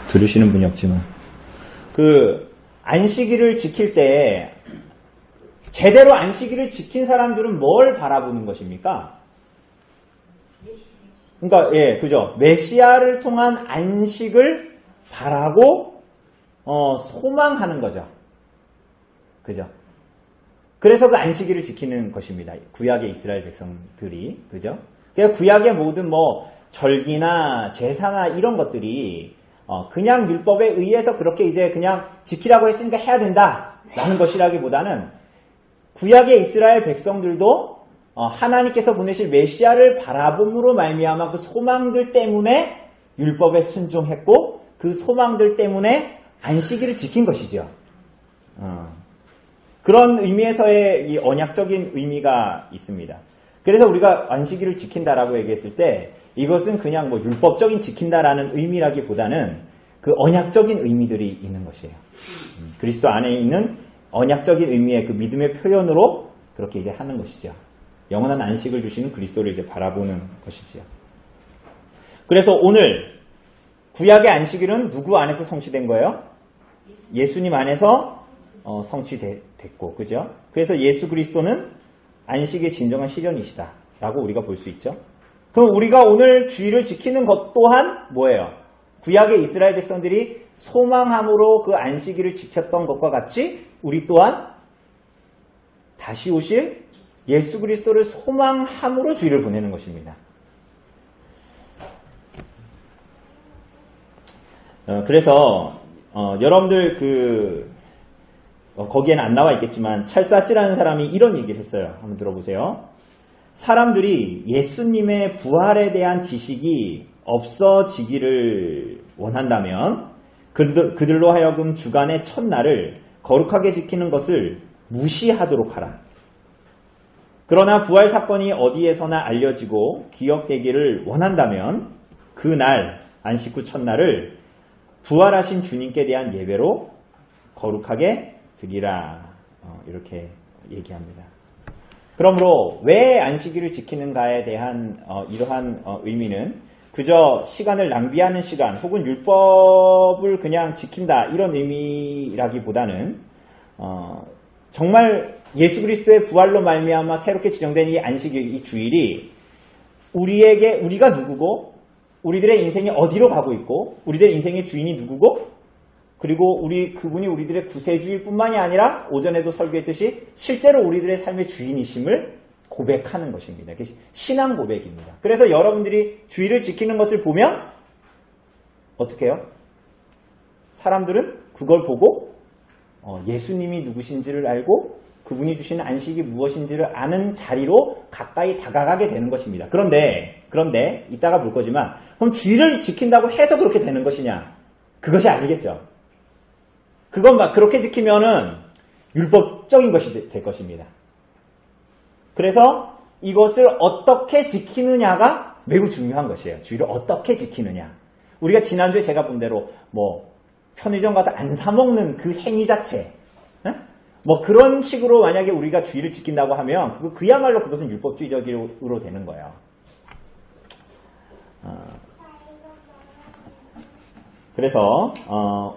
들으시는 분이 없지만 그 안식일을 지킬 때 제대로 안식일을 지킨 사람들은 뭘 바라보는 것입니까? 그러니까 예, 그죠. 메시아를 통한 안식을 바라고 소망하는 거죠. 그죠? 그래서 그 안식일을 지키는 것입니다. 구약의 이스라엘 백성들이. 그죠? 그러니까 구약의 모든 뭐 절기나 제사나 이런 것들이 그냥 율법에 의해서 그렇게 이제 그냥 지키라고 했으니까 해야 된다라는 것이라기보다는 구약의 이스라엘 백성들도 하나님께서 보내실 메시아를 바라봄으로 말미암아 그 소망들 때문에 율법에 순종했고 그 소망들 때문에 안식일을 지킨 것이죠. 그런 의미에서의 이 언약적인 의미가 있습니다. 그래서 우리가 안식일을 지킨다라고 얘기했을 때 이것은 그냥 뭐 율법적인 지킨다라는 의미라기보다는 그 언약적인 의미들이 있는 것이에요. 그리스도 안에 있는 언약적인 의미의 그 믿음의 표현으로 그렇게 이제 하는 것이죠. 영원한 안식을 주시는 그리스도를 이제 바라보는 것이지요. 그래서 오늘 구약의 안식일은 누구 안에서 성취된 거예요? 예수님 안에서 성취됐고, 그죠? 그래서 예수 그리스도는 안식의 진정한 실현이시다라고 우리가 볼 수 있죠. 그럼 우리가 오늘 주일을 지키는 것 또한 뭐예요? 구약의 이스라엘 백성들이 소망함으로 그 안식일을 지켰던 것과 같이 우리 또한 다시 오실 예수 그리스도를 소망함으로 주일을 보내는 것입니다. 그래서 여러분들 거기에는 안 나와 있겠지만 찰스 아치라는 사람이 이런 얘기를 했어요. 한번 들어보세요. 사람들이 예수님의 부활에 대한 지식이 없어지기를 원한다면 그들로 하여금 주간의 첫날을 거룩하게 지키는 것을 무시하도록 하라. 그러나 부활 사건이 어디에서나 알려지고 기억되기를 원한다면 그날 안식 후 첫날을 부활하신 주님께 대한 예배로 거룩하게 드리라. 이렇게 얘기합니다. 그러므로 왜 안식일을 지키는가에 대한 이러한 의미는 그저 시간을 낭비하는 시간 혹은 율법을 그냥 지킨다 이런 의미라기보다는 정말 예수 그리스도의 부활로 말미암아 새롭게 지정된 이 안식일, 이 주일이 우리가 누구고 우리들의 인생이 어디로 가고 있고 우리들의 인생의 주인이 누구고 그리고 그분이 우리들의 구세주일 뿐만이 아니라 오전에도 설교했듯이 실제로 우리들의 삶의 주인이심을 고백하는 것입니다. 신앙 고백입니다. 그래서 여러분들이 주일을 지키는 것을 보면 어떻게 해요? 사람들은 그걸 보고 예수님이 누구신지를 알고 그분이 주시는 안식이 무엇인지를 아는 자리로 가까이 다가가게 되는 것입니다. 그런데 이따가 볼 거지만 그럼 주일을 지킨다고 해서 그렇게 되는 것이냐? 그것이 아니겠죠. 그건 막 그렇게 지키면은 율법적인 것이 될 것입니다. 그래서 이것을 어떻게 지키느냐가 매우 중요한 것이에요. 주일을 어떻게 지키느냐. 우리가 지난주에 제가 본 대로 편의점 가서 안 사먹는 그 행위 자체, 그런 식으로 만약에 우리가 주일을 지킨다고 하면 그야말로 그것은 율법주의적으로 되는 거예요. 그래서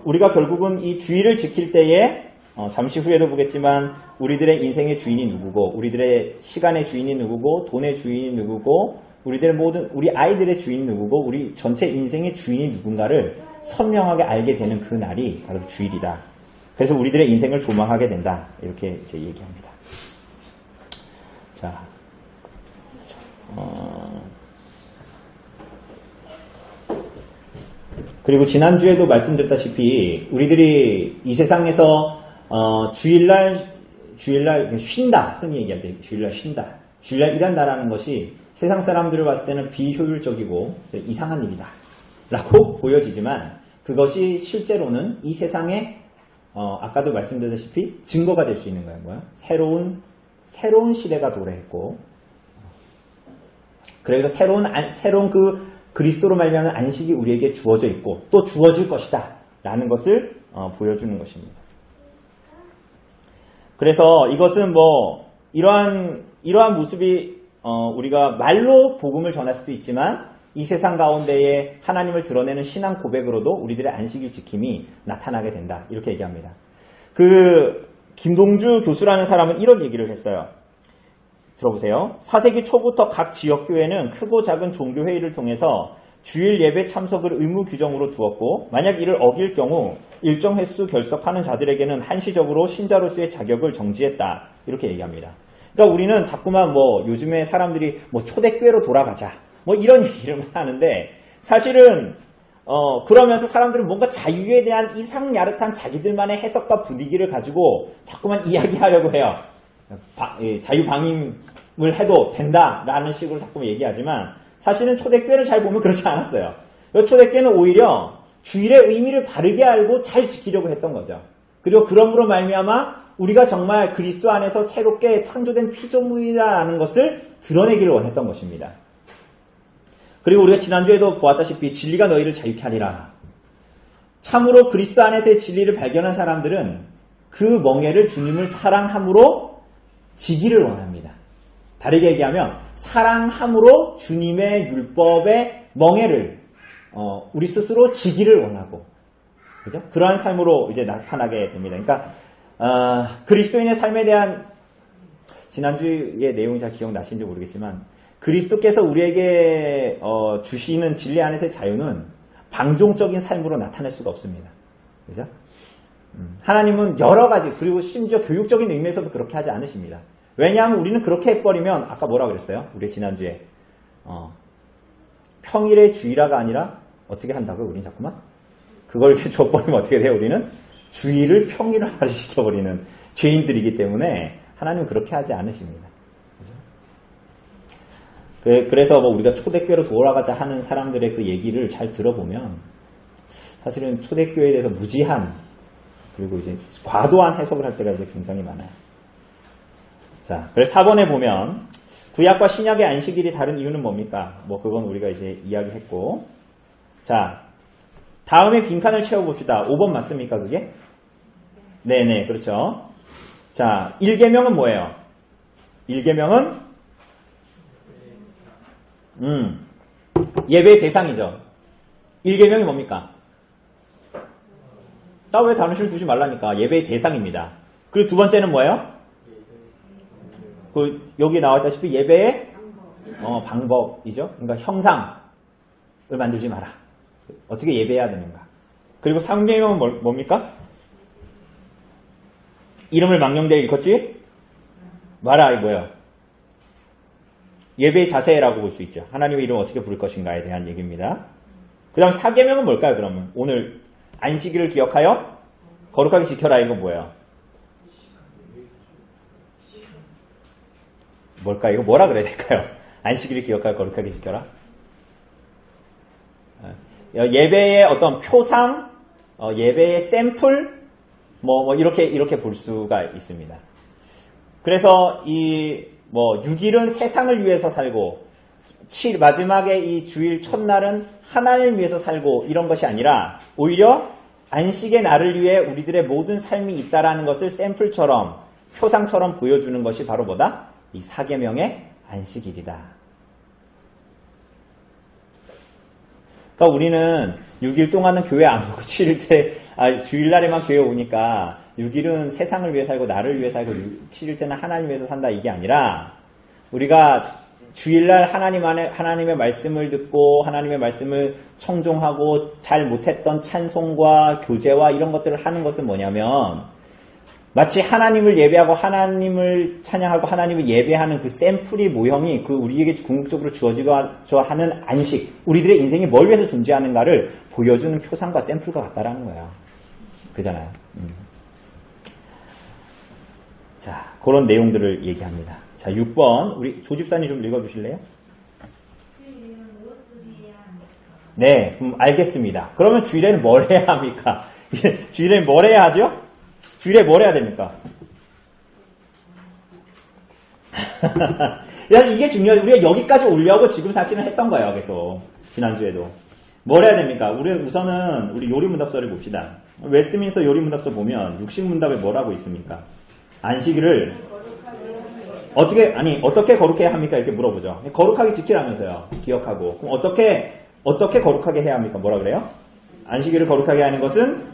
우리가 결국은 이 주일을 지킬 때에 잠시 후에도 보겠지만 우리들의 인생의 주인이 누구고 우리들의 시간의 주인이 누구고 돈의 주인이 누구고 우리 아이들의 주인이 누구고 우리 전체 인생의 주인이 누군가를 선명하게 알게 되는 그 날이 바로 주일이다. 그래서 우리들의 인생을 조망하게 된다. 이렇게 이제 얘기합니다. 자, 그리고 지난주에도 말씀드렸다시피 우리들이 이 세상에서 주일날 쉰다. 흔히 얘기할 때 주일날 쉰다. 주일날 일한다라는 것이 세상 사람들을 봤을 때는 비효율적이고 이상한 일이다 라고 보여지지만 그것이 실제로는 이 세상에 아까도 말씀드렸다시피 증거가 될 수 있는 거예요. 새로운 시대가 도래했고 그래서 새로운 그 그리스도로 말미암은 안식이 우리에게 주어져 있고 또 주어질 것이다 라는 것을 보여주는 것입니다. 그래서 이것은 이러한 모습이 우리가 말로 복음을 전할 수도 있지만 이 세상 가운데에 하나님을 드러내는 신앙 고백으로도 우리들의 안식일 지킴이 나타나게 된다. 이렇게 얘기합니다. 김동주 교수라는 사람은 이런 얘기를 했어요. 들어보세요. 4세기 초부터 각 지역교회는 크고 작은 종교회의를 통해서 주일 예배 참석을 의무 규정으로 두었고 만약 이를 어길 경우 일정 횟수 결석하는 자들에게는 한시적으로 신자로서의 자격을 정지했다. 이렇게 얘기합니다. 그러니까 우리는 자꾸만 요즘에 사람들이 초대교회로 돌아가자. 이런 얘기를 하는데 사실은 그러면서 사람들은 뭔가 자유에 대한 이상 야릇한 자기들만의 해석과 분위기를 가지고 자꾸만 이야기하려고 해요. 자유 방임을 해도 된다라는 식으로 자꾸 얘기하지만 사실은 초대교회를 잘 보면 그렇지 않았어요. 초대교회는 오히려 주일의 의미를 바르게 알고 잘 지키려고 했던 거죠. 그리고 그러므로 말미암아 우리가 정말 그리스도 안에서 새롭게 창조된 피조물이라는 것을 드러내기를 원했던 것입니다. 그리고 우리가 지난주에도 보았다시피 진리가 너희를 자유케 하리라. 참으로 그리스도 안에서의 진리를 발견한 사람들은 그 멍에를 주님을 사랑함으로 지기를 원합니다. 다르게 얘기하면 사랑함으로 주님의 율법의 멍에를 우리 스스로 지기를 원하고, 그죠? 그러한 삶으로 이제 나타나게 됩니다. 그러니까 그리스도인의 삶에 대한 지난주의 내용이 잘 기억나시는지 모르겠지만 그리스도께서 우리에게 주시는 진리 안에서의 자유는 방종적인 삶으로 나타낼 수가 없습니다. 그죠? 하나님은 여러 가지, 그리고 심지어 교육적인 의미에서도 그렇게 하지 않으십니다. 왜냐하면 우리는 그렇게 해버리면, 아까 뭐라 그랬어요? 우리 지난주에. 평일에 주일화가 아니라, 어떻게 한다고요? 우리는 자꾸만? 그걸 이렇게 줘버리면 어떻게 돼요? 우리는? 주일을 평일화를 시켜버리는 죄인들이기 때문에, 하나님은 그렇게 하지 않으십니다. 그래서 우리가 초대교회로 돌아가자 하는 사람들의 그 얘기를 잘 들어보면, 사실은 초대교회에 대해서 무지한, 그리고 이제 과도한 해석을 할 때가 이제 굉장히 많아요. 자, 그래서 4번에 보면 구약과 신약의 안식일이 다른 이유는 뭡니까? 그건 우리가 이제 이야기했고. 자, 다음에 빈칸을 채워봅시다. 5번 맞습니까, 그게? 네네, 그렇죠. 자, 1계명은 뭐예요? 1계명은 예배의 대상이죠. 1계명이 뭡니까? 나 왜 단어실 두지 말라니까. 예배의 대상입니다. 그리고 두 번째는 뭐예요? 여기 나와있다시피 예배의 방법이죠. 그러니까 형상을 만들지 마라. 어떻게 예배해야 되는가. 그리고 3계명은 뭡니까? 이름을 망령되이 일컫지 마라. 이거예요. 예배의 자세라고 볼 수 있죠. 하나님의 이름을 어떻게 부를 것인가에 대한 얘기입니다. 그 다음 4계명은 뭘까요? 그러면 오늘 안식일을 기억하여 거룩하게 지켜라. 이거 뭐예요? 뭘까? 이거 뭐라 그래야 될까요? 안식일을 기억하여 거룩하게 지켜라. 예배의 어떤 표상, 예배의 샘플, 이렇게 볼 수가 있습니다. 그래서 6일은 세상을 위해서 살고, 마지막에 이 주일 첫날은 하나님을 위해서 살고, 이런 것이 아니라, 오히려 안식의 날을 위해 우리들의 모든 삶이 있다라는 것을 샘플처럼, 표상처럼 보여주는 것이 바로 뭐다? 이 4계명의 안식일이다. 그러니까 우리는 6일 동안은 교회 안 오고 7일째, 주일날에만 교회 오니까 6일은 세상을 위해 살고 나를 위해 살고 7일째는 하나님 위해서 산다 이게 아니라 우리가 주일날 하나님의 말씀을 듣고 하나님의 말씀을 청종하고 잘 못했던 찬송과 교제와 이런 것들을 하는 것은 뭐냐면 마치 하나님을 예배하고 하나님을 찬양하고 하나님을 예배하는 그 샘플이 모형이 우리에게 궁극적으로 주어지고자 하는 안식, 우리들의 인생이 뭘 위해서 존재하는가를 보여주는 표상과 샘플과 같다라는 거예요. 그잖아요. 자, 그런 내용들을 얘기합니다. 자, 6번 우리 조집사님 좀 읽어주실래요? 네, 알겠습니다. 그러면 주일에는 뭘 해야 합니까? 주일에는 뭘 해야 하죠? 주일에 뭘 해야 됩니까? 이게 중요해요. 우리가 여기까지 오려고 지금 사실은 했던 거예요. 계속. 지난주에도. 뭘 해야 됩니까? 우선은 우리 요리문답서를 봅시다. 웨스트민스터 요리문답서 보면 육식문답에 뭐라고 있습니까? 안식일을 어떻게 거룩해야 합니까? 이렇게 물어보죠. 거룩하게 지키라면서요. 기억하고. 그럼 어떻게 거룩하게 해야 합니까? 뭐라 그래요? 안식일을 거룩하게 하는 것은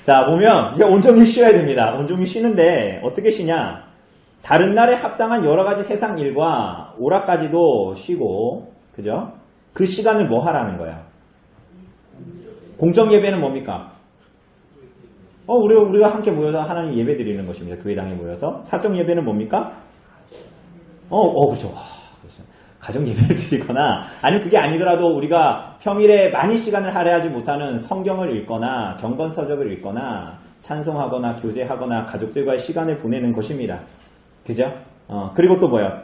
자, 보면, 이제 온종일 쉬어야 됩니다. 온종일 쉬는데, 어떻게 쉬냐? 다른 날에 합당한 여러 가지 세상 일과 오락까지도 쉬고, 그죠? 그 시간을 뭐 하라는 거야? 공적 예배는 뭡니까? 우리가 함께 모여서 하나님 예배 드리는 것입니다. 교회당에 모여서. 사적 예배는 뭡니까? 그렇죠. 가정 예배를 드리거나, 아니 그게 아니더라도 우리가 평일에 많이 시간을 할애하지 못하는 성경을 읽거나, 경건서적을 읽거나, 찬송하거나, 교제하거나, 가족들과의 시간을 보내는 것입니다. 그죠? 그리고 또 뭐요?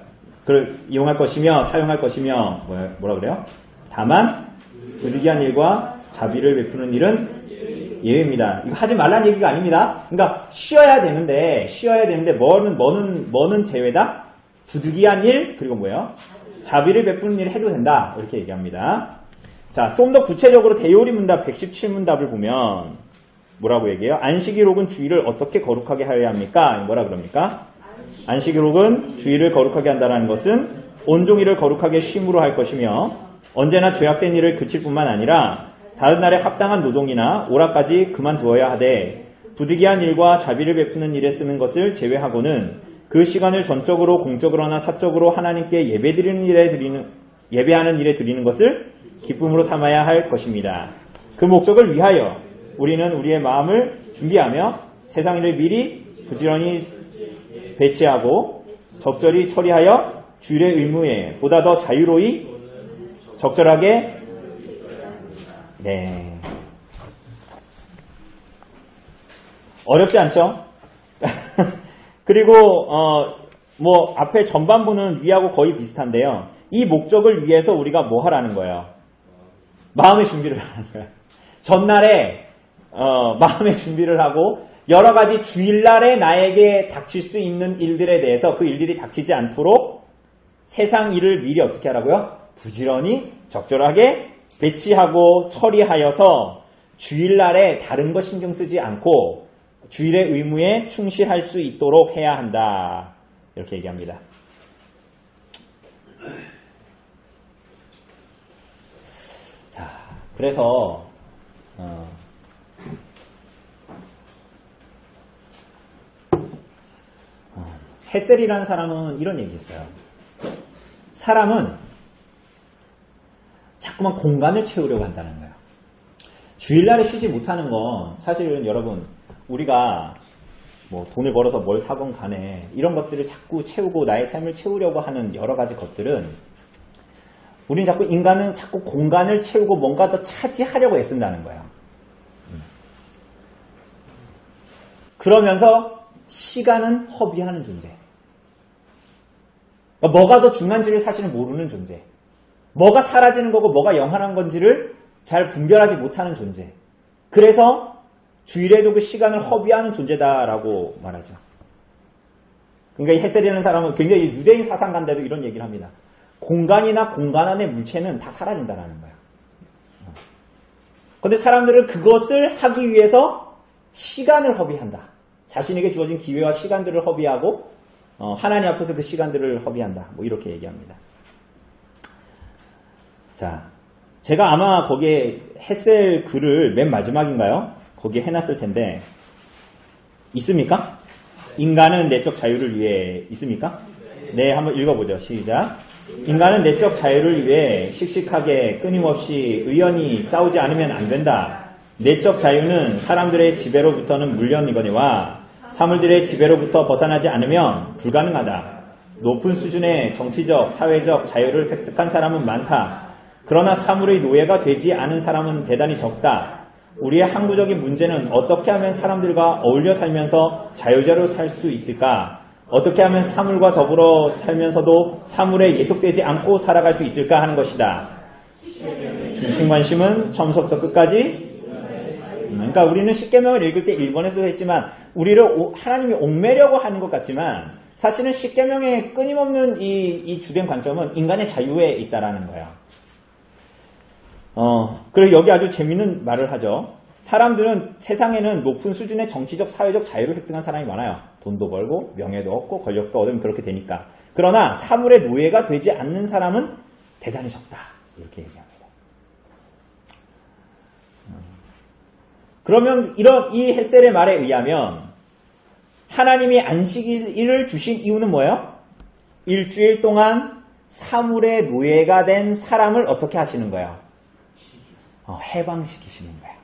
그걸 이용할 것이며, 사용할 것이며, 뭐라 그래요? 다만, 부득이한 일과 자비를 베푸는 일은 예외입니다. 이거 하지 말라는 얘기가 아닙니다. 그러니까, 쉬어야 되는데, 뭐는 제외다? 부득이한 일, 그리고 뭐예요? 자비를 베푸는 일을 해도 된다. 이렇게 얘기합니다. 자, 좀 더 구체적으로 대요리 문답 117문답을 보면 뭐라고 얘기해요? 안식일혹은 주일을 어떻게 거룩하게 하여야 합니까? 뭐라 그럽니까? 안식일혹은 주일을 거룩하게 한다는 것은 온종일을 거룩하게 쉼으로 할 것이며 언제나 죄악된 일을 그칠 뿐만 아니라 다른 날에 합당한 노동이나 오락까지 그만두어야 하되 부득이한 일과 자비를 베푸는 일에 쓰는 것을 제외하고는 그 시간을 전적으로 공적으로나 사적으로 하나님께 예배하는 일에 드리는 것을 기쁨으로 삼아야 할 것입니다. 그 목적을 위하여 우리는 우리의 마음을 준비하며 세상 일을 미리 부지런히 배치하고 적절히 처리하여 주일의 의무에 보다 더 자유로이 적절하게 어렵지 않죠? 그리고 앞에 전반부는 위하고 거의 비슷한데요. 이 목적을 위해서 우리가 뭐 하라는 거예요? 마음의 준비를 하라는 거예요. 전날에 마음의 준비를 하고 여러 가지 주일날에 나에게 닥칠 수 있는 일들에 대해서 그 일들이 닥치지 않도록 세상 일을 미리 어떻게 하라고요? 부지런히 적절하게 배치하고 처리하여서 주일날에 다른 거 신경 쓰지 않고 주일의 의무에 충실할 수 있도록 해야 한다. 이렇게 얘기합니다. 자, 그래서 헤셀이라는 사람은 이런 얘기했어요. 사람은 자꾸만 공간을 채우려고 한다는 거예요. 주일날에 쉬지 못하는 건 사실은 여러분 우리가 돈을 벌어서 뭘 사건 간에 이런 것들을 자꾸 채우고 나의 삶을 채우려고 하는 여러 가지 것들은 인간은 자꾸 공간을 채우고 뭔가 더 차지하려고 애쓴다는 거예요. 그러면서 시간은 허비하는 존재. 그러니까 뭐가 더 중요한지를 사실은 모르는 존재. 뭐가 사라지는 거고 뭐가 영원한 건지를 잘 분별하지 못하는 존재. 그래서 주일에도 그 시간을 허비하는 존재다라고 말하죠. 그러니까 이 헤셀이라는 사람은 굉장히 유대인 사상가인데도 이런 얘기를 합니다. 공간이나 공간 안의 물체는 다 사라진다라는 거예요. 그런데 사람들은 그것을 하기 위해서 시간을 허비한다. 자신에게 주어진 기회와 시간들을 허비하고 하나님 앞에서 그 시간들을 허비한다. 이렇게 얘기합니다. 자, 제가 아마 거기에 헤셀 글을 맨 마지막인가요? 거기에 해놨을 텐데 있습니까? 인간은 내적 자유를 위해 있습니까? 네, 한번 읽어보죠. 시작. 인간은 내적 자유를 위해 씩씩하게 끊임없이 의연히 싸우지 않으면 안 된다. 내적 자유는 사람들의 지배로부터는 물론이거니와 사물들의 지배로부터 벗어나지 않으면 불가능하다. 높은 수준의 정치적, 사회적 자유를 획득한 사람은 많다. 그러나 사물의 노예가 되지 않은 사람은 대단히 적다. 우리의 항구적인 문제는 어떻게 하면 사람들과 어울려 살면서 자유자로 살 수 있을까? 어떻게 하면 사물과 더불어 살면서도 사물에 예속되지 않고 살아갈 수 있을까 하는 것이다. 중심 관심은 처음부터 끝까지 그러니까 우리는 십계명을 읽을 때 1번에서도 했지만 우리를 하나님이 옥매려고 하는 것 같지만 사실은 십계명의 끊임없는 이 주된 관점은 인간의 자유에 있다라는 거예요. 그리고 여기 아주 재밌는 말을 하죠. 사람들은 세상에는 높은 수준의 정치적, 사회적 자유를 획득한 사람이 많아요. 돈도 벌고 명예도 얻고 권력도 얻으면 그렇게 되니까. 그러나 사물의 노예가 되지 않는 사람은 대단히 적다. 이렇게 얘기합니다. 그러면 이 헷셀의 말에 의하면 하나님이 안식일을 주신 이유는 뭐예요? 일주일 동안 사물의 노예가 된 사람을 어떻게 하시는 거예요? 해방시키시는 거예요.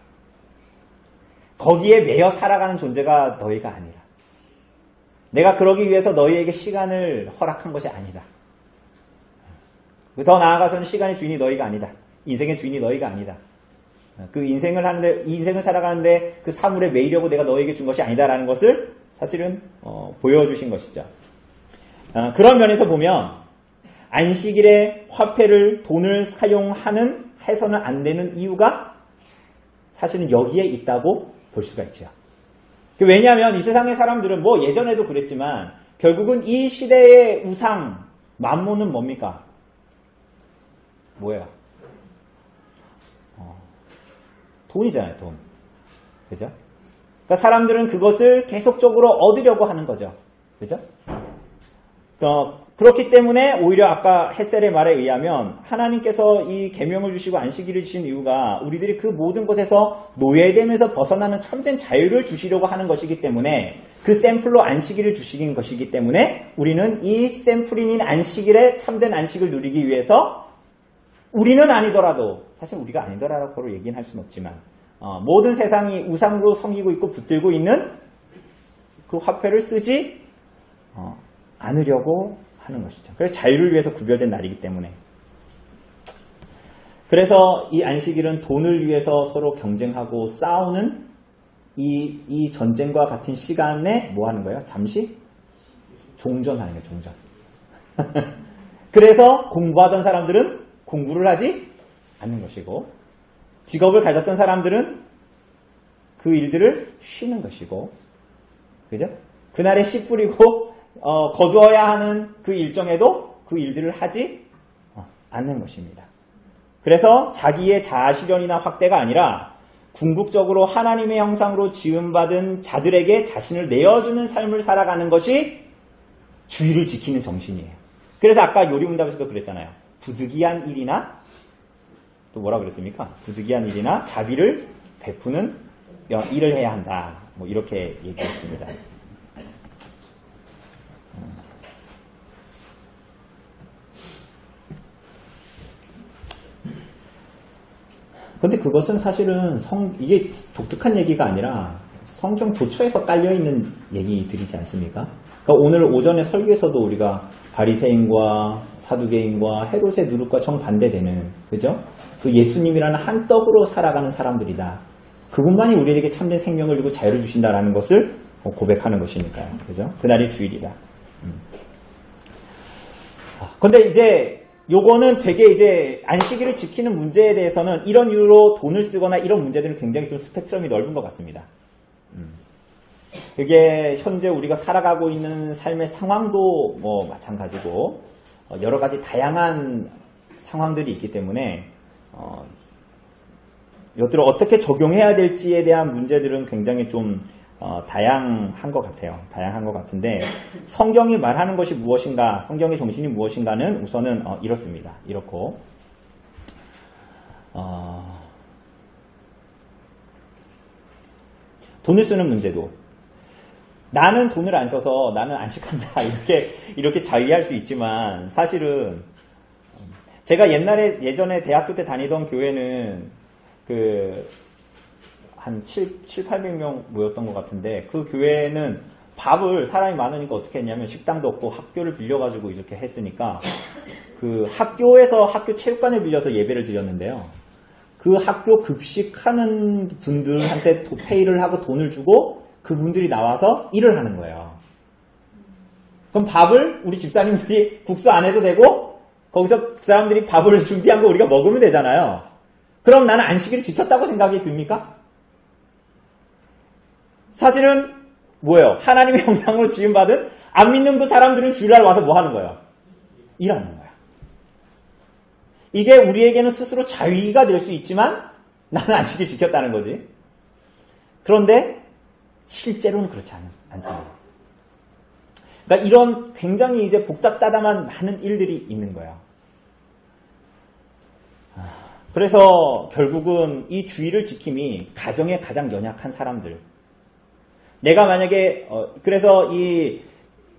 거기에 매여 살아가는 존재가 너희가 아니라. 내가 그러기 위해서 너희에게 시간을 허락한 것이 아니다. 더 나아가서는 시간의 주인이 너희가 아니다. 인생의 주인이 너희가 아니다. 그 인생을 하는데, 이 인생을 살아가는데 그 사물에 매이려고 내가 너희에게 준 것이 아니다라는 것을 사실은 보여주신 것이죠. 그런 면에서 보면 안식일에 화폐를, 돈을 사용하는 해서는 안 되는 이유가 사실은 여기에 있다고 볼 수가 있죠. 왜냐하면 이 세상의 사람들은 뭐 예전에도 그랬지만 결국은 이 시대의 우상, 만몬은 뭡니까? 뭐예요? 돈이잖아요, 돈. 그죠? 그러니까 사람들은 그것을 계속적으로 얻으려고 하는 거죠. 그죠? 그렇기 때문에 오히려 아까 헷셀의 말에 의하면 하나님께서 이 계명을 주시고 안식일을 주신 이유가 우리들이 그 모든 것에서 노예됨에서 벗어나는 참된 자유를 주시려고 하는 것이기 때문에 그 샘플로 안식일을 주시긴 것이기 때문에 우리는 이 샘플인 안식일에 참된 안식을 누리기 위해서 우리는 아니더라도 사실 우리가 아니더라도 얘기는 할 수는 없지만 모든 세상이 우상으로 섬기고 있고 붙들고 있는 그 화폐를 쓰지 않으려고 하는 것이죠. 그래서 자유를 위해서 구별된 날이기 때문에. 그래서 이 안식일은 돈을 위해서 서로 경쟁하고 싸우는 이 전쟁과 같은 시간에 뭐 하는 거예요? 잠시 종전하는 거예요. 종전. 그래서 공부하던 사람들은 공부를 하지 않는 것이고 직업을 가졌던 사람들은 그 일들을 쉬는 것이고 그죠? 그날에 씨 뿌리고 거두어야 하는 그 일정에도 그 일들을 하지 않는 것입니다. 그래서 자기의 자아실현이나 확대가 아니라 궁극적으로 하나님의 형상으로 지음받은 자들에게 자신을 내어주는 삶을 살아가는 것이 주의를 지키는 정신이에요. 그래서 아까 요리문답에서도 그랬잖아요. 부득이한 일이나 또 뭐라 그랬습니까? 부득이한 일이나 자비를 베푸는 일을 해야 한다. 뭐 이렇게 얘기했습니다. 근데 그것은 사실은 이게 독특한 얘기가 아니라 성경 도처에서 깔려있는 얘기들이지 않습니까? 그러니까 오늘 오전에 설교에서도 우리가 바리새인과 사두개인과 헤롯의 누룩과 정반대되는 그죠? 그 예수님이라는 한 떡으로 살아가는 사람들이다. 그분만이 우리에게 참된 생명을 주고 자유를 주신다라는 것을 고백하는 것이니까요. 그죠? 그날이 주일이다. 근데 이제 요거는 되게 이제 안식일을 지키는 문제에 대해서는 이런 이유로 돈을 쓰거나 이런 문제들은 굉장히 좀 스펙트럼이 넓은 것 같습니다. 그게 현재 우리가 살아가고 있는 삶의 상황도 뭐 마찬가지고 여러 가지 다양한 상황들이 있기 때문에 이것들을 어떻게 적용해야 될지에 대한 문제들은 굉장히 좀 다양한 것 같아요. 다양한 것 같은데 성경이 말하는 것이 무엇인가, 성경의 정신이 무엇인가는 우선은 이렇습니다. 이렇고 돈을 쓰는 문제도 나는 돈을 안 써서 나는 안식한다 이렇게 자위할 수 있지만 사실은 제가 예전에 대학교 때 다니던 교회는 한 800명 모였던 것 같은데 그 교회는 밥을 사람이 많으니까 어떻게 했냐면 식당도 없고 학교를 빌려가지고 이렇게 했으니까 그 학교에서 학교 체육관을 빌려서 예배를 드렸는데요. 그 학교 급식하는 분들한테 페이를 하고 돈을 주고 그분들이 나와서 일을 하는 거예요. 그럼 밥을 우리 집사님들이 국수 안 해도 되고 거기서 그 사람들이 밥을 준비한 거 우리가 먹으면 되잖아요. 그럼 나는 안식일을 지켰다고 생각이 듭니까? 사실은 뭐예요? 하나님의 형상으로 지음받은 안 믿는 그 사람들은 주일날 와서 뭐 하는 거예요? 일하는 거야. 이게 우리에게는 스스로 자위가 될 수 있지만 나는 안식일 지켰다는 거지. 그런데 실제로는 그렇지 않잖아요. 그러니까 이런 굉장히 이제 복잡다담한 많은 일들이 있는 거예요. 그래서 결국은 이 주의를 지킴이 가정에 가장 연약한 사람들. 내가 만약에 그래서 이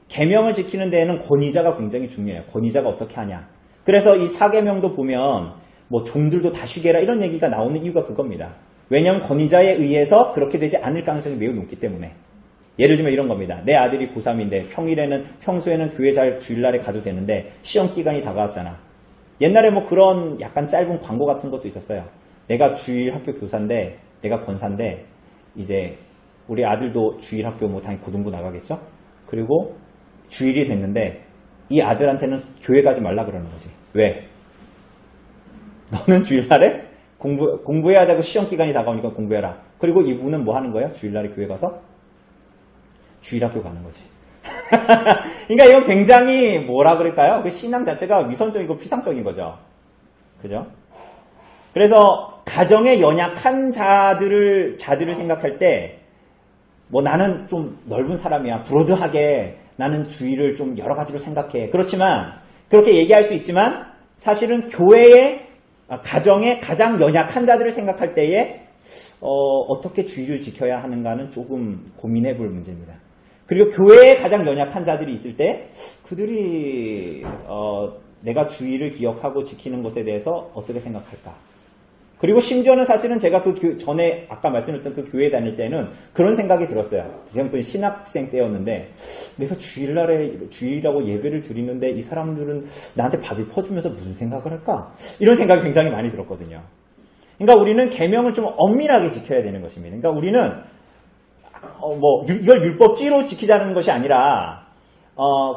계명을 지키는 데에는 권위자가 굉장히 중요해요. 권위자가 어떻게 하냐. 그래서 이 사계명도 보면 뭐 종들도 다 쉬게 해라 이런 얘기가 나오는 이유가 그겁니다. 왜냐하면 권위자에 의해서 그렇게 되지 않을 가능성이 매우 높기 때문에. 예를 들면 이런 겁니다. 내 아들이 고3인데 평소에는 교회 잘 주일날에 가도 되는데 시험 기간이 다가왔잖아. 옛날에 뭐 그런 약간 짧은 광고 같은 것도 있었어요. 내가 주일 학교 교사인데 내가 권사인데 이제 우리 아들도 주일 학교 뭐 당연히 고등부 나가겠죠? 그리고 주일이 됐는데 이 아들한테는 교회 가지 말라 그러는 거지. 왜? 너는 주일날에 공부해야 되고 시험 기간이 다가오니까 공부해라. 그리고 이분은 뭐 하는 거예요? 주일날에 교회 가서 주일학교 가는 거지. 그러니까 이건 굉장히 뭐라 그럴까요? 그 신앙 자체가 위선적이고 피상적인 거죠. 그죠? 그래서 가정에 연약한 자들을 생각할 때 뭐 나는 좀 넓은 사람이야. 브로드하게 나는 주일을 좀 여러 가지로 생각해. 그렇지만 그렇게 얘기할 수 있지만 사실은 교회의 가정의 가장 연약한 자들을 생각할 때에 어떻게 주의를 지켜야 하는가는 조금 고민해 볼 문제입니다. 그리고 교회에 가장 연약한 자들이 있을 때 그들이 내가 주의를 기억하고 지키는 것에 대해서 어떻게 생각할까? 그리고 심지어는 사실은 제가 전에 아까 말씀드렸던 그 교회에 다닐 때는 그런 생각이 들었어요. 제가 그 신학생 때였는데 내가 주일이라고 예배를 드리는데 이 사람들은 나한테 밥을 퍼주면서 무슨 생각을 할까? 이런 생각이 굉장히 많이 들었거든요. 그러니까 우리는 계명을 좀 엄밀하게 지켜야 되는 것입니다. 그러니까 우리는 이걸 율법지로 지키자는 것이 아니라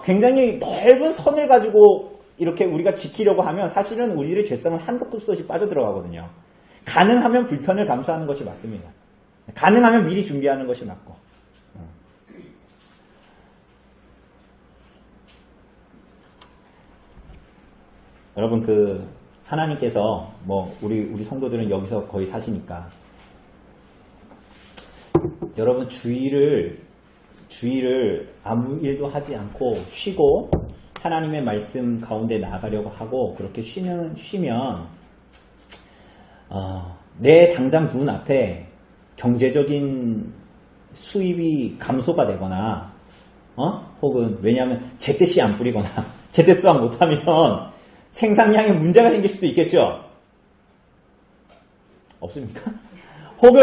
굉장히 넓은 선을 가지고 이렇게 우리가 지키려고 하면 사실은 우리들의 죄성은 한도 끝도 없이 빠져들어가거든요. 가능하면 불편을 감수하는 것이 맞습니다. 가능하면 미리 준비하는 것이 맞고. 여러분 하나님께서 우리 성도들은 여기서 거의 사시니까 여러분 주일을 아무 일도 하지 않고 쉬고 하나님의 말씀 가운데 나아가려고 하고 그렇게 쉬면 내 당장 눈 앞에 경제적인 수입이 감소가 되거나 혹은 왜냐하면 제때 씨 안 뿌리거나 제때 수확 못하면 생산량에 문제가 생길 수도 있겠죠. 없습니까? 혹은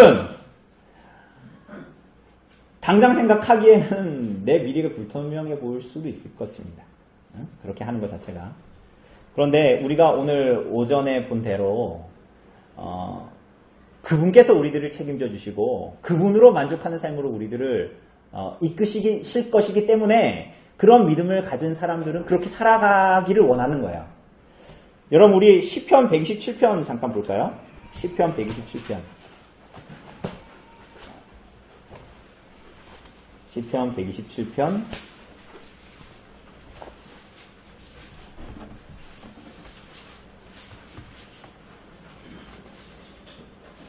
당장 생각하기에는 내 미래가 불투명해 보일 수도 있을 것입니다. 그렇게 하는 것 자체가. 그런데 우리가 오늘 오전에 본 대로 그분께서 우리들을 책임져 주시고 그분으로 만족하는 삶으로 우리들을 이끄실 것이기 때문에 그런 믿음을 가진 사람들은 그렇게 살아가기를 원하는 거예요. 여러분 우리 시편 127편 잠깐 볼까요? 시편 127편. 시편 127편.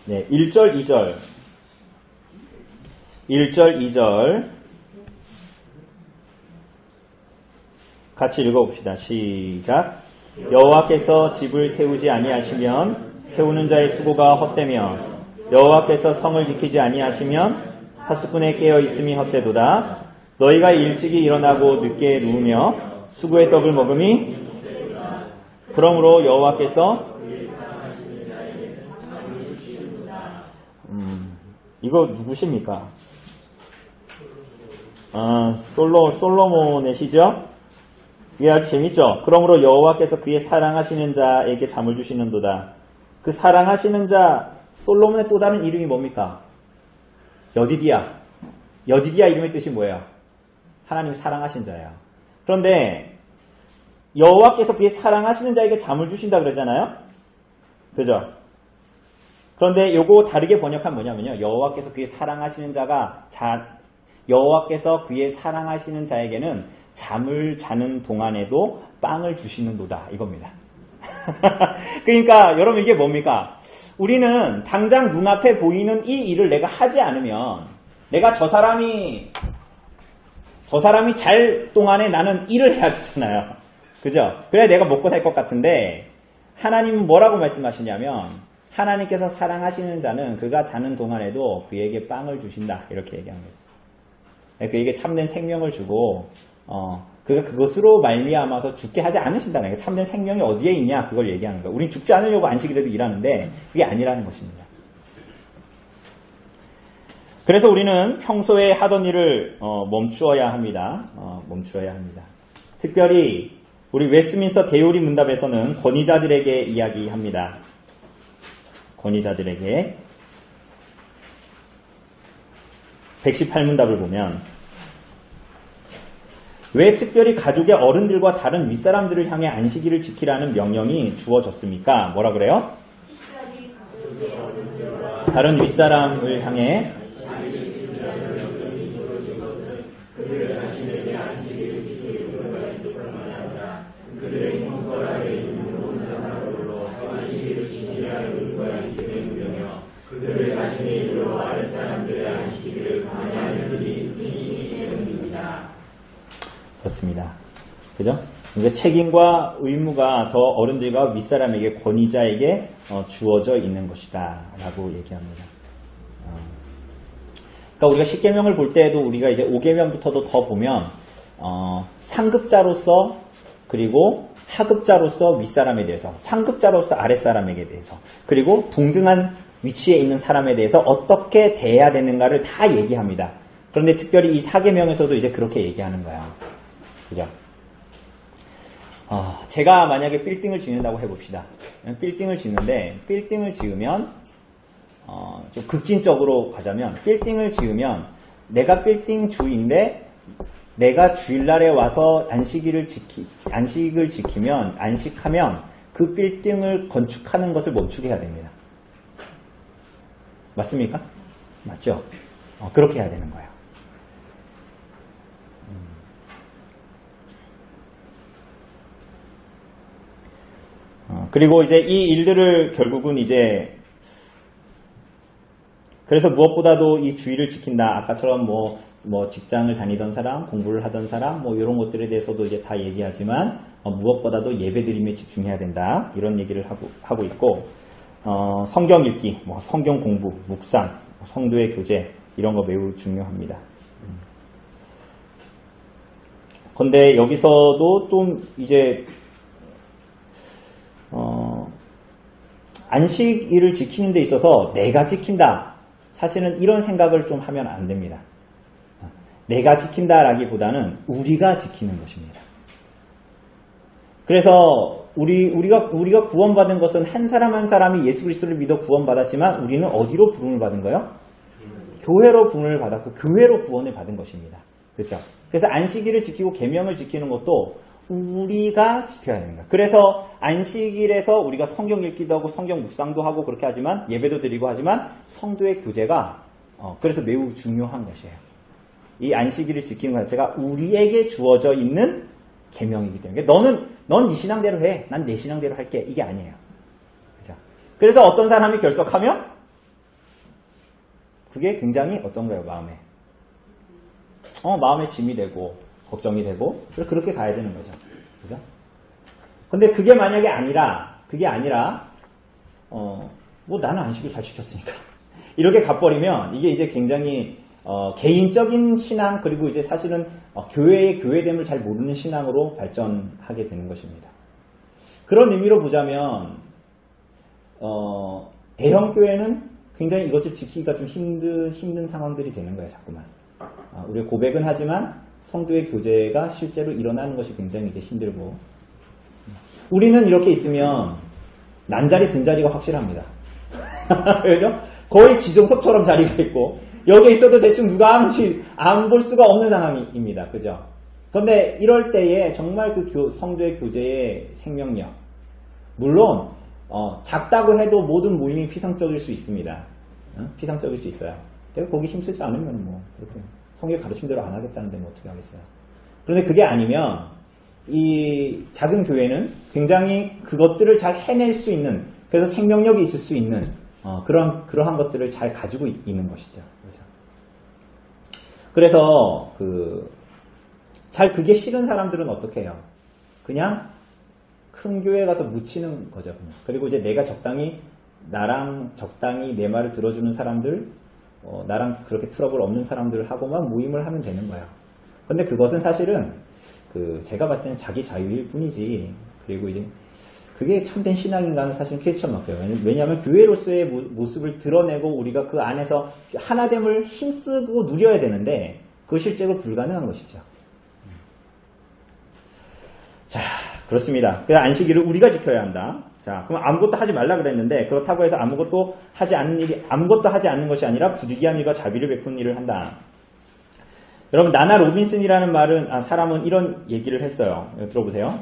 네, 1절, 2절. 1절, 2절. 같이 읽어봅시다. 시작. 여호와께서 집을 세우지 아니하시면 세우는 자의 수고가 헛되며 여호와께서 성을 지키지 아니하시면 파수꾼에 깨어 있음이 헛되도다. 너희가 일찍이 일어나고 늦게 누우며 수고의 떡을 먹음이 그러므로 여호와께서 이거 누구십니까? 솔로몬의 시죠? 이게 아주 재밌죠? 그러므로 여호와께서 그의 사랑하시는 자에게 잠을 주시는도다. 그 사랑하시는 자 솔로몬의 또 다른 이름이 뭡니까? 여디디야. 여디디야 이름의 뜻이 뭐예요? 하나님 사랑하신 자예요. 그런데 여호와께서 그의 사랑하시는 자에게 잠을 주신다 그러잖아요? 그죠? 그런데 요거 다르게 번역하면 뭐냐면요. 여호와께서 그의 사랑하시는 여호와께서 그의 사랑하시는 자에게는 잠을 자는 동안에도 빵을 주시는도다. 이겁니다. 그러니까 여러분 이게 뭡니까? 우리는 당장 눈앞에 보이는 이 일을 내가 하지 않으면 내가 저 사람이 잘 동안에 나는 일을 해야 되잖아요. 그죠? 그래야 내가 먹고 살 것 같은데 하나님은 뭐라고 말씀하시냐면 하나님께서 사랑하시는 자는 그가 자는 동안에도 그에게 빵을 주신다. 이렇게 얘기합니다. 그에게 참된 생명을 주고 그가 그것으로 말미암아서 죽게 하지 않으신다는 거예요. 참된 생명이 어디에 있냐 그걸 얘기하는 거예요. 우린 죽지 않으려고 안식일에도 일하는데 그게 아니라는 것입니다. 그래서 우리는 평소에 하던 일을 멈추어야 합니다. 멈추어야 합니다. 특별히 우리 웨스트민스터 대요리 문답에서는 권위자들에게 이야기합니다. 권위자들에게 118문답을 보면 왜 특별히 가족의 어른들과 다른 윗사람들을 향해 안식일을 지키라는 명령이 주어졌습니까? 뭐라 그래요? 다른 윗사람을 향해 그들을 자신의 입으로 아랫사람들의 안식일을 강요하는 일이 있기 때문입니다. 그렇습니다. 그죠? 이제 책임과 의무가 더 어른들과 윗사람에게 권위자에게 주어져 있는 것이다 라고 얘기합니다. 그러니까 우리가 10계명을 볼 때에도 우리가 이제 5계명부터도 더 보면 상급자로서 그리고 하급자로서 윗사람에 대해서 상급자로서 아랫사람에게 대해서 그리고 동등한 위치에 있는 사람에 대해서 어떻게 대해야 되는가를 다 얘기합니다. 그런데 특별히 이 4계명에서도 이제 그렇게 얘기하는 거야. 그죠? 제가 만약에 빌딩을 짓는다고 해봅시다. 빌딩을 짓는데 빌딩을 지으면 좀 극진적으로 가자면 빌딩을 지으면 내가 빌딩 주인데 내가 주일날에 와서 안식을 지키면 안식하면 그 빌딩을 건축하는 것을 멈추게 해야 됩니다. 맞습니까? 맞죠? 그렇게 해야 되는 거예요. 그리고 이제 이 일들을 결국은 이제 그래서 무엇보다도 이 주의를 지킨다. 아까처럼 뭐 직장을 다니던 사람, 공부를 하던 사람, 뭐 이런 것들에 대해서도 이제 다 얘기하지만 무엇보다도 예배드림에 집중해야 된다. 이런 얘기를 하고 있고 성경 읽기, 뭐 성경 공부, 묵상, 성도의 교제 이런 거 매우 중요합니다. 근데 여기서도 좀 이제 안식일을 지키는 데 있어서 내가 지킨다. 사실은 이런 생각을 좀 하면 안 됩니다. 내가 지킨다라기보다는 우리가 지키는 것입니다. 그래서 우리가 구원받은 것은 한 사람 한 사람이 예수 그리스도를 믿어 구원받았지만 우리는 어디로 부름을 받은 거예요? 교회로 부름을 받았고 교회로 구원을 받은 것입니다. 그렇죠? 그래서 안식일을 지키고 계명을 지키는 것도 우리가 지켜야 됩니다. 그래서 안식일에서 우리가 성경 읽기도 하고 성경 묵상도 하고 그렇게 하지만 예배도 드리고 하지만 성도의 교제가 그래서 매우 중요한 것이에요. 이 안식일을 지키는 것 자체가 우리에게 주어져 있는 계명이기 때문에 넌 네 신앙대로 해. 난 내 신앙대로 할게. 이게 아니에요. 그죠? 그래서 어떤 사람이 결석하면 그게 굉장히 어떤 거예요? 마음에 짐이 되고 걱정이 되고 그렇게 가야 되는 거죠. 그죠? 근데 그게 만약에 그게 아니라 뭐 나는 안식일 잘 지켰으니까 이렇게 가버리면 이게 이제 굉장히 개인적인 신앙 그리고 이제 사실은 교회의 교회됨을 잘 모르는 신앙으로 발전하게 되는 것입니다. 그런 의미로 보자면 대형 교회는 굉장히 이것을 지키기가 좀 힘든 상황들이 되는 거예요. 자꾸만 우리가 고백은 하지만 성도의 교제가 실제로 일어나는 것이 굉장히 이제 힘들고 우리는 이렇게 있으면 난자리 든자리가 확실합니다. 그죠? 거의 지정석처럼 자리가 있고 여기에 있어도 대충 누가 하는지 안 볼 수가 없는 상황입니다. 그죠? 그런데 이럴 때에 정말 그 성도의 교제의 생명력 물론 작다고 해도 모든 모임이 피상적일 수 있습니다. 피상적일 수 있어요. 내가 거기 힘쓰지 않으면 뭐 그렇게 성경 가르침대로 안 하겠다는데 뭐 어떻게 하겠어요. 그런데 그게 아니면 이 작은 교회는 굉장히 그것들을 잘 해낼 수 있는, 그래서 생명력이 있을 수 있는 그러한 것들을 잘 가지고 있는 것이죠. 그렇죠? 그래서 잘 그게 싫은 사람들은 어떻게 해요? 그냥 큰 교회 가서 묻히는 거죠. 그리고 이제 내가 나랑 적당히 내 말을 들어주는 사람들, 나랑 그렇게 트러블 없는 사람들하고만 모임을 하면 되는 거야. 근데 그것은 사실은 제가 봤을 때는 자기 자유일 뿐이지. 그리고 이제 그게 참된 신앙인가는 사실은 퀘스천 마크예요. 왜냐하면 교회로서의 모습을 드러내고 우리가 그 안에서 하나됨을 힘쓰고 누려야 되는데 그거 실제로 불가능한 것이죠. 자, 그렇습니다. 그래서 안식일을 우리가 지켜야 한다. 자, 그럼 아무것도 하지 말라 그랬는데 그렇다고 해서 아무것도 하지 않는 것이 아니라 부득이한 일과 자비를 베푸는 일을 한다. 여러분, 나나 로빈슨이라는 사람은 이런 얘기를 했어요. 들어보세요.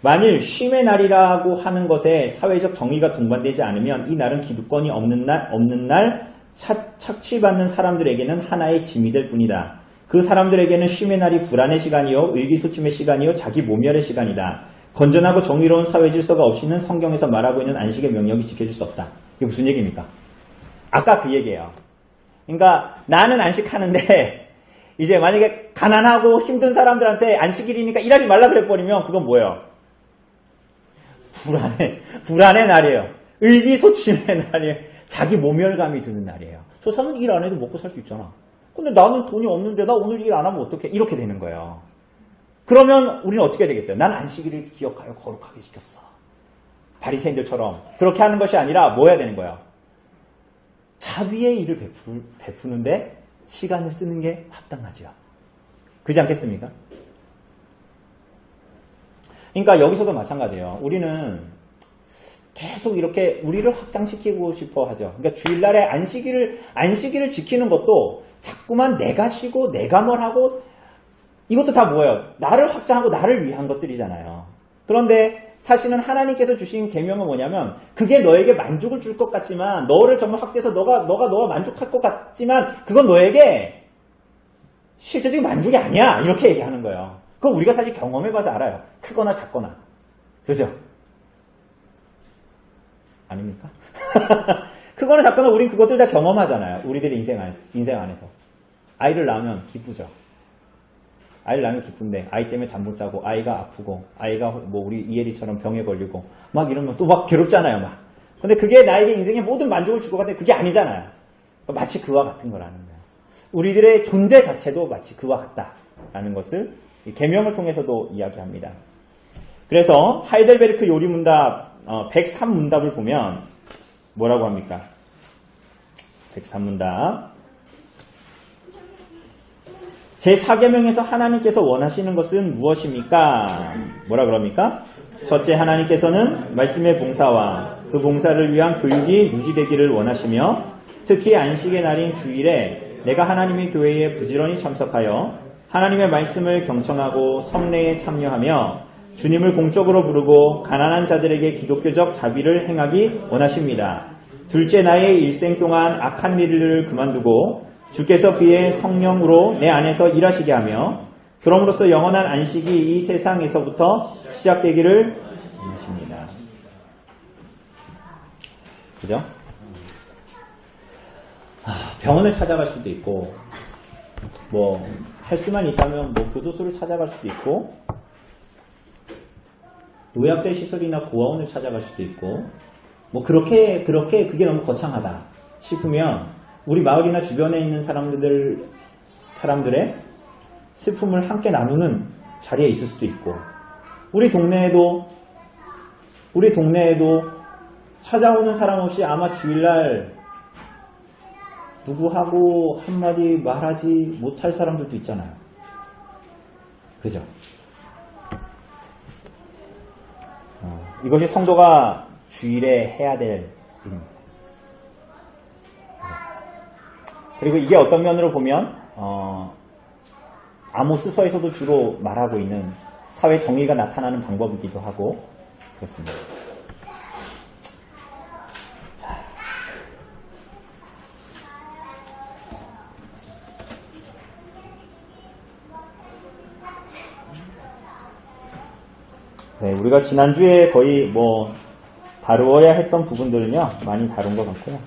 만일 쉼의 날이라고 하는 것에 사회적 정의가 동반되지 않으면 이 날은 기득권이 없는 날 착취받는 사람들에게는 하나의 짐이 될 뿐이다. 그 사람들에게는 쉼의 날이 불안의 시간이요, 의기소침의 시간이요, 자기 모멸의 시간이다. 건전하고 정의로운 사회 질서가 없이는 성경에서 말하고 있는 안식의 명령이 지켜질 수 없다. 이게 무슨 얘기입니까? 아까 그 얘기예요. 그러니까 나는 안식하는데 이제 만약에 가난하고 힘든 사람들한테 안식일이니까 일하지 말라 그래버리면 그건 뭐예요? 불안의 날이에요. 의기소침의 날이에요. 자기 모멸감이 드는 날이에요. 저 사람은 일 안 해도 먹고 살 수 있잖아. 근데 나는 돈이 없는데 나 오늘 일 안 하면 어떡해? 이렇게 되는 거예요. 그러면 우리는 어떻게 되겠어요? 난 안식일을 기억하여 거룩하게 지켰어. 바리새인들처럼 그렇게 하는 것이 아니라 뭐 해야 되는 거예요? 자비의 일을 베푸는데 시간을 쓰는 게 합당하지요. 그렇지 않겠습니까? 그러니까 여기서도 마찬가지예요. 우리는 계속 이렇게 우리를 확장시키고 싶어 하죠. 그러니까 주일날에 안식일을 지키는 것도 자꾸만 내가 쉬고 내가 뭘 하고 이것도 다 뭐예요? 나를 확장하고 나를 위한 것들이잖아요. 그런데 사실은 하나님께서 주신 계명은 뭐냐면 그게 너에게 만족을 줄 것 같지만 너를 정말 확대해서 너가 만족할 것 같지만 그건 너에게 실제적인 만족이 아니야. 이렇게 얘기하는 거예요. 그거 우리가 사실 경험해봐서 알아요. 크거나 작거나. 그죠? 아닙니까? 크거나 작거나 우린 그것들 다 경험하잖아요. 우리들의 인생 안에서. 아이를 낳으면 기쁘죠. 아이를 낳으면 기쁜데 아이 때문에 잠 못 자고 아이가 아프고 아이가 뭐 우리 이혜리처럼 병에 걸리고 막 이러면 또 막 괴롭잖아요. 막. 근데 그게 나에게 인생의 모든 만족을 줄 것 같은데 그게 아니잖아요. 마치 그와 같은 거라는 거예요. 우리들의 존재 자체도 마치 그와 같다라는 것을 계명을 통해서도 이야기합니다. 그래서 하이델베르크 요리문답 103문답을 보면 뭐라고 합니까? 103문답 제4계명에서 하나님께서 원하시는 것은 무엇입니까? 뭐라 그럽니까? 첫째, 하나님께서는 말씀의 봉사와 그 봉사를 위한 교육이 유지되기를 원하시며 특히 안식의 날인 주일에 내가 하나님의 교회에 부지런히 참석하여 하나님의 말씀을 경청하고 성례에 참여하며 주님을 공적으로 부르고 가난한 자들에게 기독교적 자비를 행하기 원하십니다. 둘째, 나의 일생 동안 악한 일을 그만두고 주께서 그의 성령으로 내 안에서 일하시게 하며 그럼으로써 영원한 안식이 이 세상에서부터 시작되기를 원하십니다. 그죠? 병원을 찾아갈 수도 있고 뭐 할 수만 있다면 뭐 교도소를 찾아갈 수도 있고 노약자 시설이나 고아원을 찾아갈 수도 있고 뭐 그렇게 그게 너무 거창하다 싶으면 우리 마을이나 주변에 있는 사람들의 슬픔을 함께 나누는 자리에 있을 수도 있고 우리 동네에도 찾아오는 사람 없이 아마 주일날 누구하고 한마디 말하지 못할 사람들도 있잖아요. 그죠? 이것이 성도가 주일에 해야 될 일입니다. 그리고 이게 어떤 면으로 보면 아모스서에서도 주로 말하고 있는 사회 정의가 나타나는 방법이기도 하고 그렇습니다. 네, 우리가 지난주에 거의 뭐 다루어야 했던 부분들은요, 많이 다룬 것 같고요.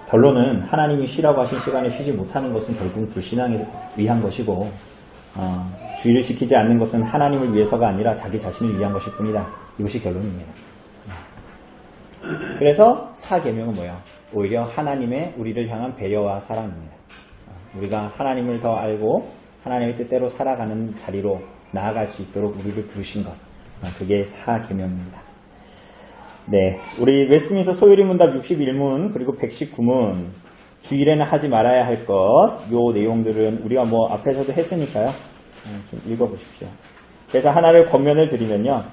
결론은 하나님이 쉬라고 하신 시간에 쉬지 못하는 것은 결국 불신앙에 위한 것이고, 주의를 지키지 않는 것은 하나님을 위해서가 아니라 자기 자신을 위한 것일 뿐이다. 이것이 결론입니다. 그래서 사계명은 뭐예요? 오히려 하나님의 우리를 향한 배려와 사랑입니다. 우리가 하나님을 더 알고 하나님의 뜻대로 살아가는 자리로 나아갈 수 있도록 우리를 부르신 것. 그게 사계명입니다. 네, 우리 웨스트민스터 소요리 문답 61문 그리고 119문 주일에는 하지 말아야 할 것, 요 내용들은 우리가 뭐 앞에서도 했으니까요. 좀 읽어보십시오. 그래서 하나를 권면을 드리면요.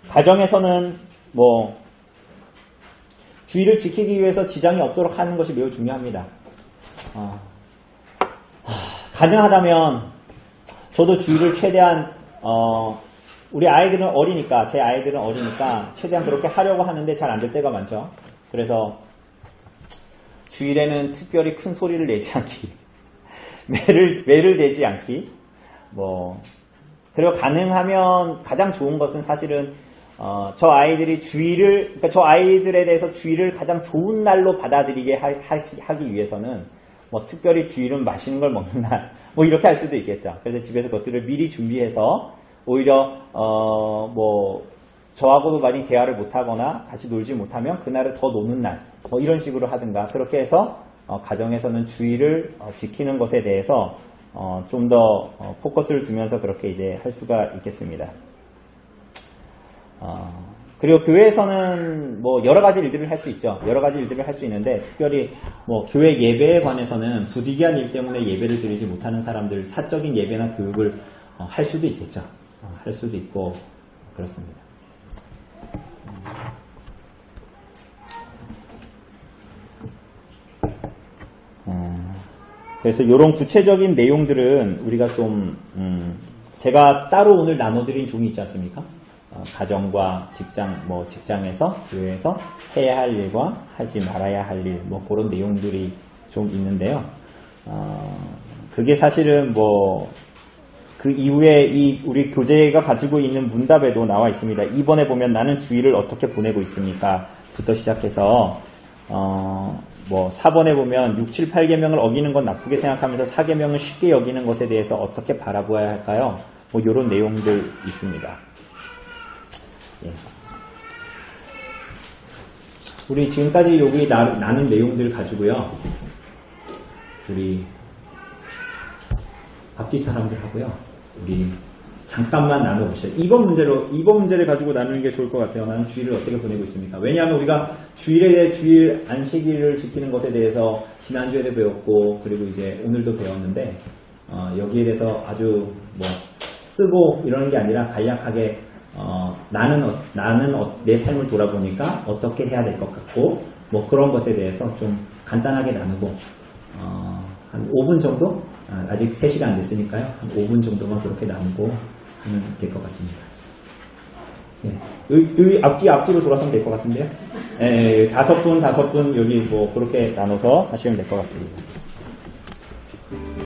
가정에서는 뭐 주의를 지키기 위해서 지장이 없도록 하는 것이 매우 중요합니다. 가능하다면 저도 주의를 최대한 우리 아이들은 어리니까, 제 아이들은 어리니까 최대한 그렇게 하려고 하는데 잘 안 될 때가 많죠. 그래서 주일에는 특별히 큰 소리를 내지 않기, 매를 내지 않기, 그리고 가능하면 가장 좋은 것은 사실은 저 아이들이 그러니까 저 아이들에 대해서 주일을 가장 좋은 날로 받아들이게 하기 위해서는 특별히 주일은 맛있는 걸 먹는 날, 이렇게 할 수도 있겠죠. 그래서 집에서 그것들을 미리 준비해서 오히려 저하고도 많이 대화를 못하거나 같이 놀지 못하면 그날을 더 노는 날, 이런 식으로 하든가 그렇게 해서 가정에서는 주의를 지키는 것에 대해서 좀 더 포커스를 두면서 그렇게 이제 할 수가 있겠습니다. 그리고 교회에서는 여러 가지 일들을 할 수 있죠. 여러 가지 일들을 할 수 있는데 특별히 교회 예배에 관해서는 부득이한 일 때문에 예배를 드리지 못하는 사람들 사적인 예배나 교육을 할 수도 있겠죠. 할 수도 있고 그렇습니다. 그래서 이런 구체적인 내용들은 우리가 좀 제가 따로 오늘 나눠드린 종이 있지 않습니까? 가정과 직장, 직장에서, 교회에서 해야 할 일과 하지 말아야 할 일, 그런 내용들이 좀 있는데요. 그게 사실은 그 이후에 우리 교재가 가지고 있는 문답에도 나와 있습니다. 2번에 보면 나는 주일을 어떻게 보내고 있습니까? 부터 시작해서, 4번에 보면 6, 7, 8계명을 어기는 건 나쁘게 생각하면서 4계명을 쉽게 여기는 것에 대해서 어떻게 바라보아야 할까요? 이런 내용들 있습니다. 예. 우리 지금까지 여기 나눈 내용들 가지고요. 우리 앞뒤 사람들하고요. 우리 잠깐만 나눠보시죠. 2번 문제를 가지고 나누는 게 좋을 것 같아요. 나는 주일을 어떻게 보내고 있습니까? 왜냐하면 우리가 주일 안식일을 지키는 것에 대해서 지난주에도 배웠고, 그리고 이제 오늘도 배웠는데, 여기에 대해서 아주 쓰고 이러는 게 아니라 간략하게, 나는 내 삶을 돌아보니까 어떻게 해야 될 것 같고, 그런 것에 대해서 좀 간단하게 나누고, 한 5분 정도? 아직 3시간 안 됐으니까요. 한 5분 정도만 그렇게 나누고 하면 될 것 같습니다. 예. 여기 앞뒤로 돌아서면 될 것 같은데요. 예, 5분, 여기 그렇게 나눠서 하시면 될 것 같습니다.